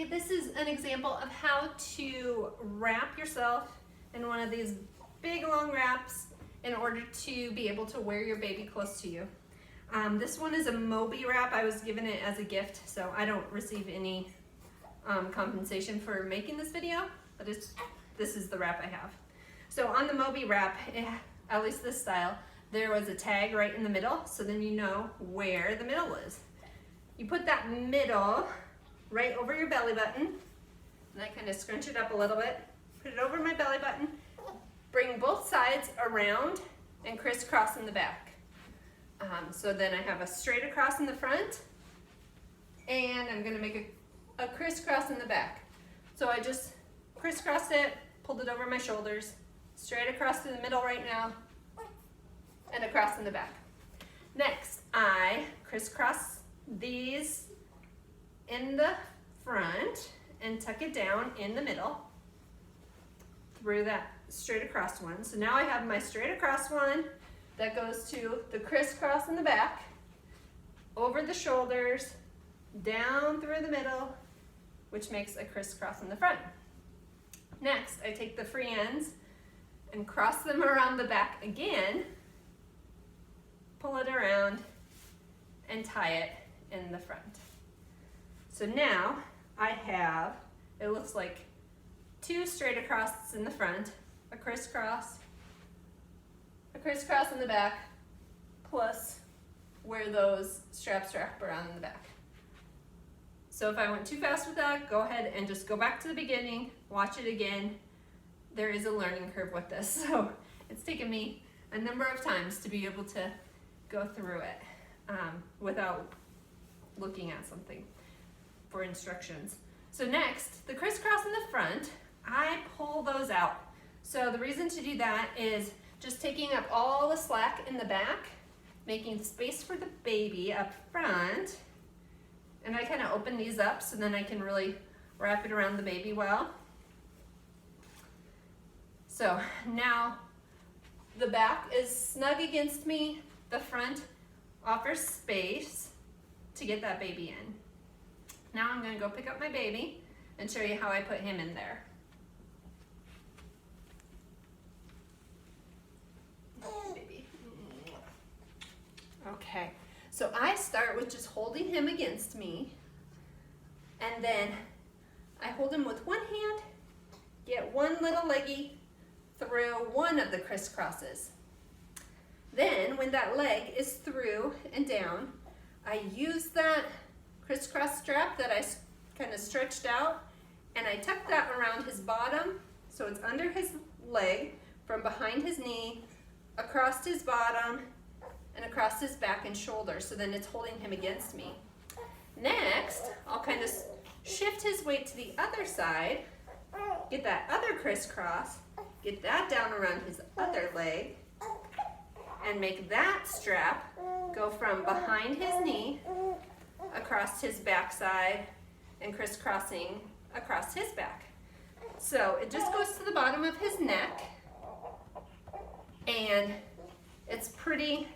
Hi, this is an example of how to wrap yourself in one of these big long wraps in order to be able to wear your baby close to you. This one is a Moby Wrap. I was given it as a gift, so I don't receive any compensation for making this video, but this is the wrap I have. So on the Moby Wrap, at least this style, there was a tag right in the middle, so then you know where the middle is. You put that middle right over your belly button, and I kind of scrunch it up a little bit, put it over my belly button, bring both sides around and crisscross in the back. So then I have a straight across in the front, and I'm going to make a crisscross in the back. So I just crisscrossed it, pulled it over my shoulders, straight across to the middle right now, and across in the back. Next, I crisscross these in the front and tuck it down in the middle through that straight across one. So now I have my straight across one that goes to the crisscross in the back, over the shoulders, down through the middle, which makes a crisscross in the front. Next, I take the free ends and cross them around the back again, pull it around, and tie it in the front. So now I have, it looks like two straight across in the front, a crisscross in the back, plus where those straps wrap around in the back. So if I went too fast with that, go ahead and just go back to the beginning, watch it again. There is a learning curve with this, so it's taken me a number of times to be able to go through it without looking at something for instructions. So next, the crisscross in the front, I pull those out. So the reason to do that is just taking up all the slack in the back, making space for the baby up front, and I kind of open these up so then I can really wrap it around the baby well. So now the back is snug against me, the front offers space to get that baby in. Now I'm going to go pick up my baby and show you how I put him in there. Baby. Okay, so I start with just holding him against me, and then I hold him with one hand, get one little leggy through one of the crisscrosses. Then when that leg is through and down, I use that crisscross strap that I kind of stretched out, and I tuck that around his bottom so it's under his leg, from behind his knee, across his bottom, and across his back and shoulder, so then it's holding him against me. Next, I'll kind of shift his weight to the other side, get that other crisscross, get that down around his other leg, and make that strap go from behind his knee across his backside and crisscrossing across his back. So it just goes to the bottom of his neck, and it's pretty,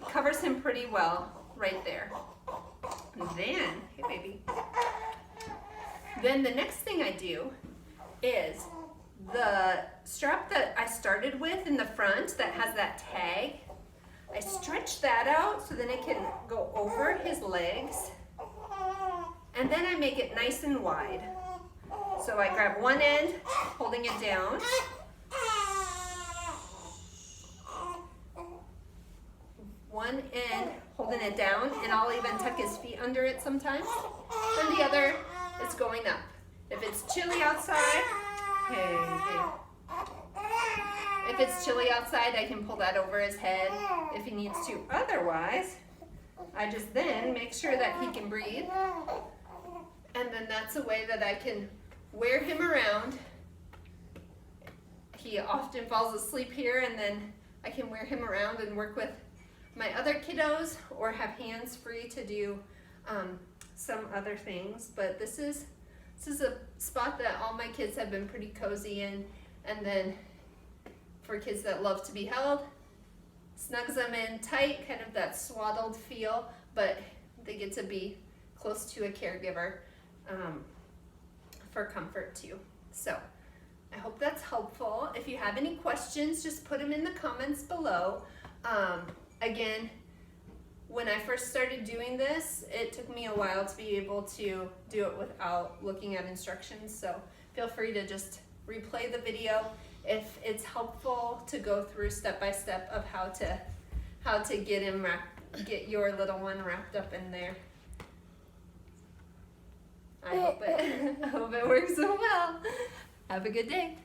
covers him pretty well right there. And then, hey baby. Then the next thing I do is the strap that I started with in the front that has that tag, I stretch that out so then it can go over his legs, and then I make it nice and wide. So I grab one end, holding it down, one end holding it down, and I'll even tuck his feet under it sometimes. Then the other is going up. If it's chilly outside, hey babe. If it's chilly outside, I can pull that over his head if he needs to. Otherwise, I just then make sure that he can breathe. And then that's a way that I can wear him around. He often falls asleep here, and then I can wear him around and work with my other kiddos or have hands free to do some other things. But this is a spot that all my kids have been pretty cozy in, and then for kids that love to be held, snugs them in tight, kind of that swaddled feel, but they get to be close to a caregiver for comfort too. So I hope that's helpful. If you have any questions, just put them in the comments below. Again, when I first started doing this, it took me a while to be able to do it without looking at instructions. So feel free to just replay the video if it's helpful to go through step by step of how to get your little one wrapped up in there. I hope it works so well. Have a good day.